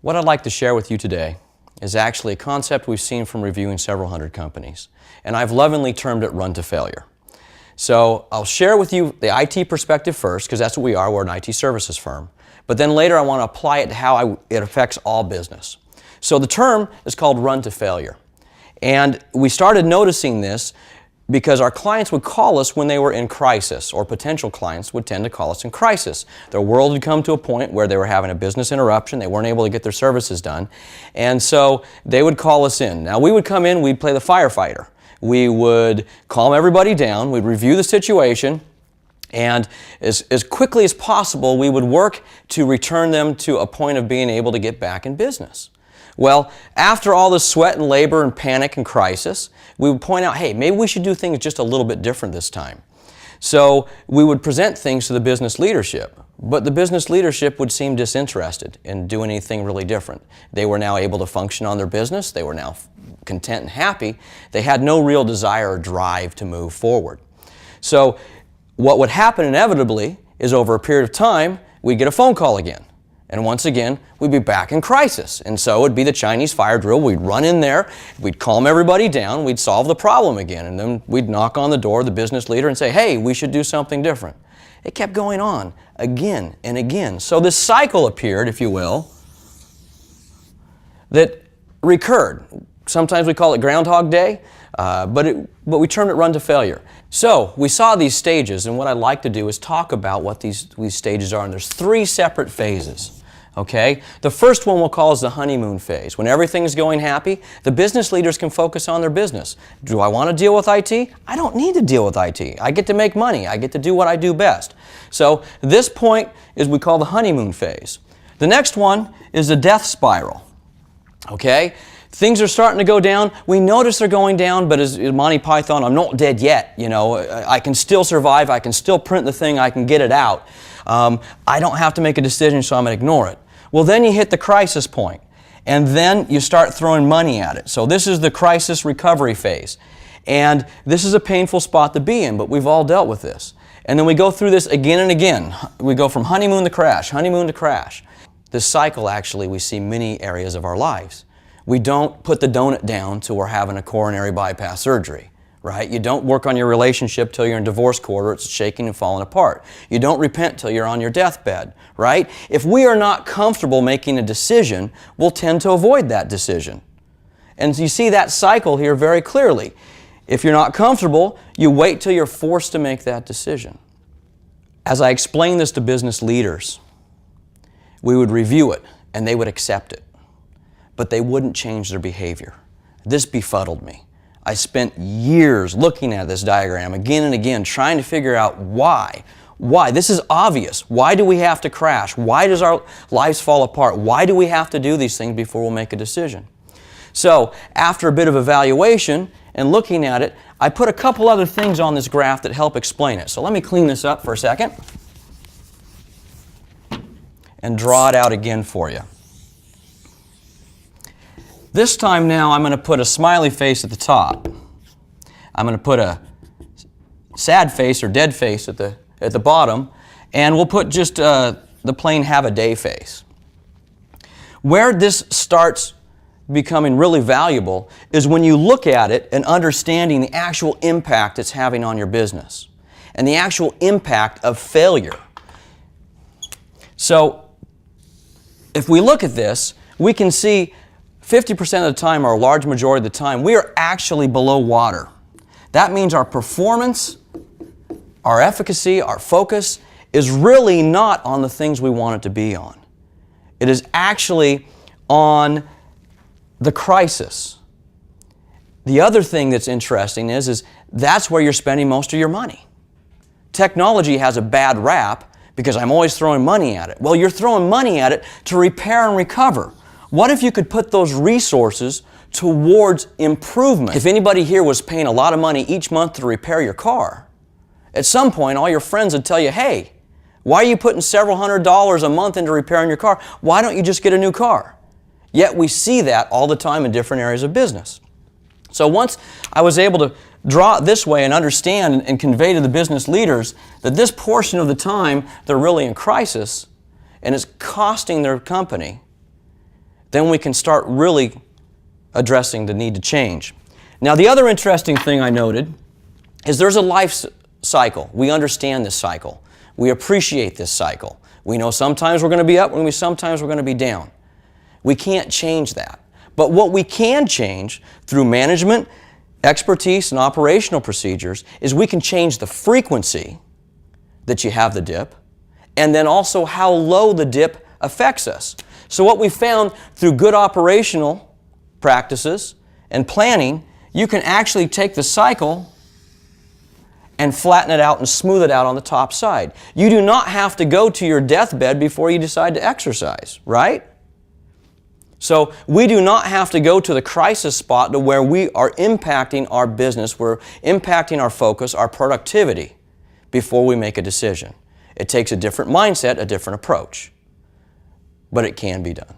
What I'd like to share with you today is actually a concept we've seen from reviewing several hundred companies, and I've lovingly termed it run to failure. So I'll share with you the IT perspective first, because that's what we are. We're an IT services firm. But then later I want to apply it to how it affects all business. So the term is called run to failure. And we started noticing this because our clients would call us when they were in crisis, or potential clients would tend to call us in crisis. Their world had come to a point where they were having a business interruption, they weren't able to get their services done, and so they would call us in. Now we would come in, we'd play the firefighter. We would calm everybody down, we'd review the situation, and as quickly as possible we would work to return them to a point of being able to get back in business. Well, after all this sweat and labor and panic and crisis, we would point out, hey, maybe we should do things just a little bit different this time. So we would present things to the business leadership, but the business leadership would seem disinterested in doing anything really different. They were now able to function on their business, they were now content and happy, they had no real desire or drive to move forward. So what would happen inevitably is over a period of time, we'd get a phone call again. And once again, we'd be back in crisis. And so it'd be the Chinese fire drill. We'd run in there, we'd calm everybody down, we'd solve the problem again, and then we'd knock on the door of the business leader and say, hey, we should do something different. It kept going on again and again. So this cycle appeared, if you will, that recurred. Sometimes we call it Groundhog Day, but we termed it run to failure. So we saw these stages, and what I'd like to do is talk about what these stages are. And there's three separate phases. Okay? The first one we'll call is the honeymoon phase. When everything is going happy, the business leaders can focus on their business. Do I want to deal with IT? I don't need to deal with IT. I get to make money. I get to do what I do best. So this point is we call the honeymoon phase. The next one is the death spiral. Okay? Things are starting to go down. We notice they're going down, but as Monty Python, I'm not dead yet. You know, I can still survive. I can still print the thing. I can get it out. I don't have to make a decision, so I'm going to ignore it. Well, then you hit the crisis point, and then you start throwing money at it. So this is the crisis recovery phase. And this is a painful spot to be in, but we've all dealt with this. And then we go through this again and again. We go from honeymoon to crash, honeymoon to crash. This cycle, actually, we see many areas of our lives. We don't put the donut down till we're having a coronary bypass surgery, right? You don't work on your relationship till you're in divorce court or it's shaking and falling apart. You don't repent till you're on your deathbed, right? If we are not comfortable making a decision, we'll tend to avoid that decision. And you see that cycle here very clearly. If you're not comfortable, you wait till you're forced to make that decision. As I explain this to business leaders, we would review it and they would accept it, but they wouldn't change their behavior. This befuddled me. I spent years looking at this diagram again and again, trying to figure out why. Why? This is obvious. Why do we have to crash? Why does our lives fall apart? Why do we have to do these things before we'll make a decision? So after a bit of evaluation and looking at it, I put a couple other things on this graph that help explain it. So let me clean this up for a second and draw it out again for you. This time now I'm going to put a smiley face at the top. I'm going to put a sad face or dead face at the bottom, and we'll put just the plain have a day face. Where this starts becoming really valuable is when you look at it and understanding the actual impact it's having on your business and the actual impact of failure. So if we look at this, we can see 50% of the time, or a large majority of the time, we are actually below water. That means our performance, our efficacy, our focus is really not on the things we want it to be on. It is actually on the crisis. The other thing that's interesting is that's where you're spending most of your money. Technology has a bad rap because I'm always throwing money at it. Well, you're throwing money at it to repair and recover. What if you could put those resources towards improvement? If anybody here was paying a lot of money each month to repair your car, at some point all your friends would tell you, hey, why are you putting several $100s a month into repairing your car? Why don't you just get a new car? Yet we see that all the time in different areas of business. So once I was able to draw it this way and understand and convey to the business leaders that this portion of the time they're really in crisis and it's costing their company, then we can start really addressing the need to change. Now, the other interesting thing I noted is there's a life cycle. We understand this cycle. We appreciate this cycle. We know sometimes we're going to be up and sometimes we're going to be down. We can't change that. But what we can change through management, expertise, and operational procedures is we can change the frequency that you have the dip, and then also how low the dip affects us. So what we found through good operational practices and planning, you can actually take the cycle and flatten it out and smooth it out on the top side. You do not have to go to your deathbed before you decide to exercise, right? So we do not have to go to the crisis spot to where we are impacting our business, we're impacting our focus, our productivity before we make a decision. It takes a different mindset, a different approach, but it can be done.